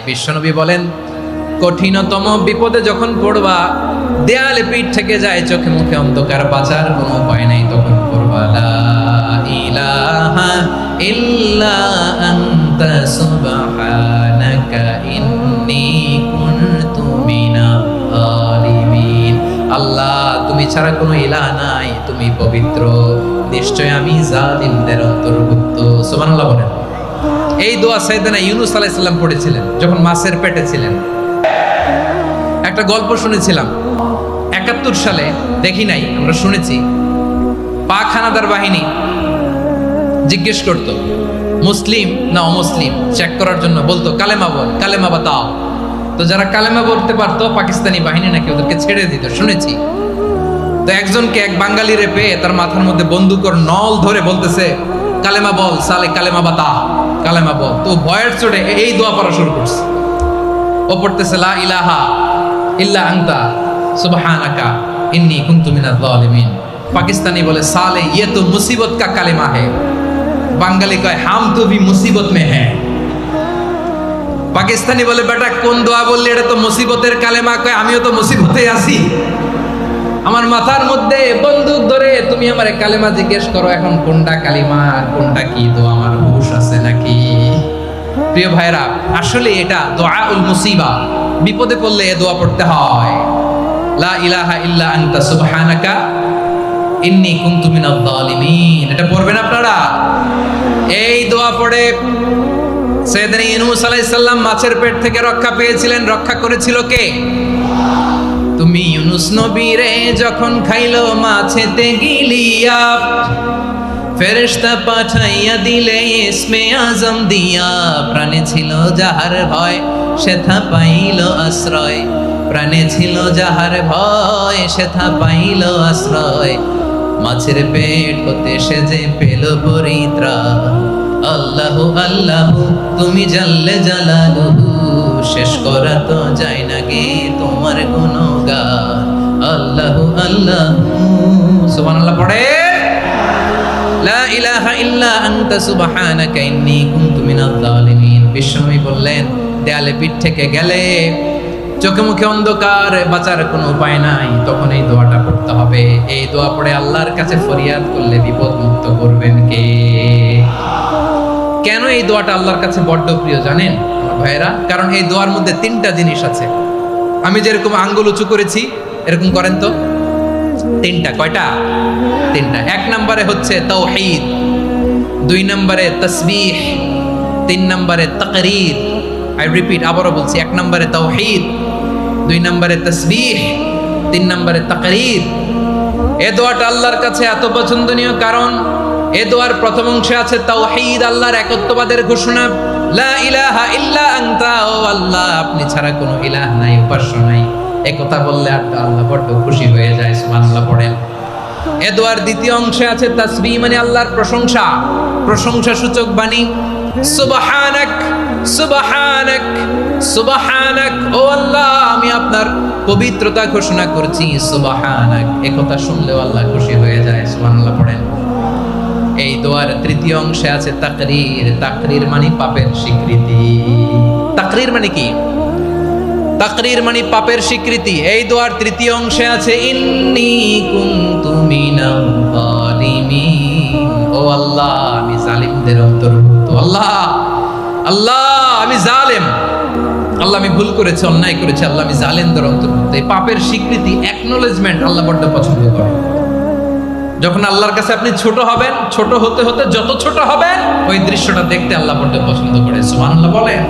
বিশ্বনবী বলেন, কঠিনতম বিপদে যখন পড়বা, দেয়ালে পিঠ থেকে যায়, চোখে মুখে অন্ধকার, বাঁচার কোনো উপায় নাই, তখন পড়বা লা ইলাহা ইল্লা আনতা সুবহানাকা ইন্নী কুনতু মিনাজ জালিমিন। আল্লাহ, তুমি ছাড়া কোনো ইলাহ নাই, তুমি পবিত্র, নিশ্চয় আমি জালিমদের অন্তর্ভুক্ত। সুবহানাল্লাহ বলেন। এই দোয়া সাইয়েদনা ইউনূস আলাইহিস সালাম পড়েছিলেন যখন মাছের পেটে ছিলেন। একটা গল্প শুনেছিলাম 71 সালে, দেখি নাই, আমরা শুনেছি, পাক হানাদার বাহিনী জিজ্ঞেস করত মুসলিম না অমুসলিম চেক করার জন্য, বলতো কালেমা বল, কালেমা বাতাও। তো যারা কালেমা বলতে পারতো পাকিস্তানি বাহিনী নাকি ওদেরকে ছেড়ে দিত, শুনেছি। তো একজনকে, এক বাঙালিরে পেয়ে তার মাথার মধ্যে বন্দুকর নল ধরে বলতেছে কালেমা বল সালে, কালেমা বাতা, কালেমা বল। তো ভয়ের চোটে এই দোয়া পড়া শুরু করছে। ও পড়তেছে লা ইলাহা ইল্লা আনতা সুবহানাকা ইন্নী কুনতু মিনাজ জালিমিন। পাকিস্তানি বলে সালে ইয়ে তো মুসিবত কা কালেমা है। বাঙালি কয় হাম তো ভি মুসিবত মে হ্যাঁ। পাকিস্তানি বলে বেটা কোন দোয়া বললি, এটা তো মুসিবতের কালেমা। কয় আমিও তো মুসিবতে আছি, আমার মাথার মধ্যে বন্দুক ধরে তুমি আমারে কালেমা জিজ্ঞেস করো, এখন কোনটা কালিমা আর কোনটা কি দোয়া, আমার হুঁশ আছে নাকি? প্রিয় ভাইরা, আসলে এটা দুআউল মুসিবা, বিপদে পড়লে এ দোয়া পড়তে হয়। লা ইলাহা ইল্লা আনতা সুবহানাকা ইন্নী কুনতু মিনাজ জালিমিন। এটা পড়বেন আপনারা। এই দোয়া পড়ে সাইয়েদনা ইউনূস আলাইহিস সালাম মাছের পেট থেকে রক্ষা পেয়েছিলেন। রক্ষা করেছিল কে? তুমি ইউনূস নবীরে যখন খাইলো মাছেতে গিলিয়া, ফেরেশতা পাঠাইয়া দিলে ইসমে আজম দিয়া, প্রাণে ছিল যাহার ভয় সেথা পাইল আশ্রয়, প্রাণে ছিল যাহার ভয় সেথা পাইল আশ্রয়, মাছের পেট হতে সে যে পেল পরিত্রাণ। আল্লাহু আল্লাহু তুমি জাল্লে জালালুহু, শেষ করা তো যায় না গে তোমার গুণগান। আল্লাহু আল্লাহু, সুবহানাল্লাহ পড়ে। লা ইলাহা ইল্লা আনতা সুবহানাকা ইন্নী কুনতু মিনাজ জালিমিন। বিশ্বনবী বললেন, দেয়ালে পিঠ থেকে গেলে, চোখে মুখে অন্ধকার, বাঁচার কোনো উপায় নাই, তখন এই দোয়াটা পড়তে হবে। এই দোয়া পড়ে আল্লাহর কাছে ফরিয়াদ করলে বিপদ মুক্ত করবেন কে? কেন এই দোয়াটা আল্লাহর কাছে বড্ড প্রিয় জানেন ভাইরা? কারণ এই দোয়ার মধ্যে 3টা জিনিস আছে। আমি যেরকম আঙ্গুল উঁচু করেছি এরকম করেন তো। 3টা। কয়টা? 3টা। 1 নম্বরে হচ্ছে তাওহীদ, 2 নম্বরে তাসবিহ, 3 নম্বরে তাকরীর। আই রিপিট, আবারও বলছি, 1 নম্বরে তাওহীদ, 2 নম্বরে তাসবিহ, 3 নম্বরে তাকরীর। এই দোয়াটা আল্লাহর কাছে এত পছন্দনীয় কারণ এই দোয়ার প্রথম অংশে আছে তাওহীদ, আল্লাহর একত্ববাদের ঘোষণা। লা ইলাহা ইল্লা আনতা, ও আল্লাহ আপনি ছাড়া কোনো ইলাহ নাই, উপাস্য নাই। এই কথা বললে আল্লাহ বড় খুশি হয়ে যায়। সুবহানাল্লাহ পড়েন। এই দোয়ার দ্বিতীয় অংশে আছে তাসবিহ, মানে আল্লাহর প্রশংসা, প্রশংসা সূচক বাণী। সুবহানাক সুবহানাক সুবহানাক, ও আল্লাহ আমি আপনার পবিত্রতা ঘোষণা করছি। সুবহানাক, এই কথা শুনলেও আল্লাহ খুশি হয়ে যায়। সুবহানাল্লাহ পড়েন। এই দোয়ার তৃতীয় অংশে আছে তাকরীর। তাকরীর মানে পাপের স্বীকৃতি। তাকরীর মানে কি? তাকরীর মানে পাপের স্বীকৃতি। এই দোয়ার তৃতীয় অংশে আছে ইন্নী কুনতু মিনাজ জালিমিন, ও আল্লাহ আমি জালিমদের অন্তর্ভুক্ত। আল্লাহ আল্লাহ আমি জালেম, আল্লাহ আমি ভুল করেছি, অন্যায় করেছি, আল্লাহ আমি জালেমদের অন্তর্ভুক্ত। এই পাপের স্বীকৃতি, অ্যাকনোলেজমেন্ট আল্লাহ বড় পছন্দ করে। যখন আল্লাহর কাছে আপনি ছোট হবেন, ছোট হতে হতে যত ছোট হবেন, ওই দৃশ্যটা দেখতে আল্লাহ বড় পছন্দ করে। সুবহানাল্লাহ বলেন।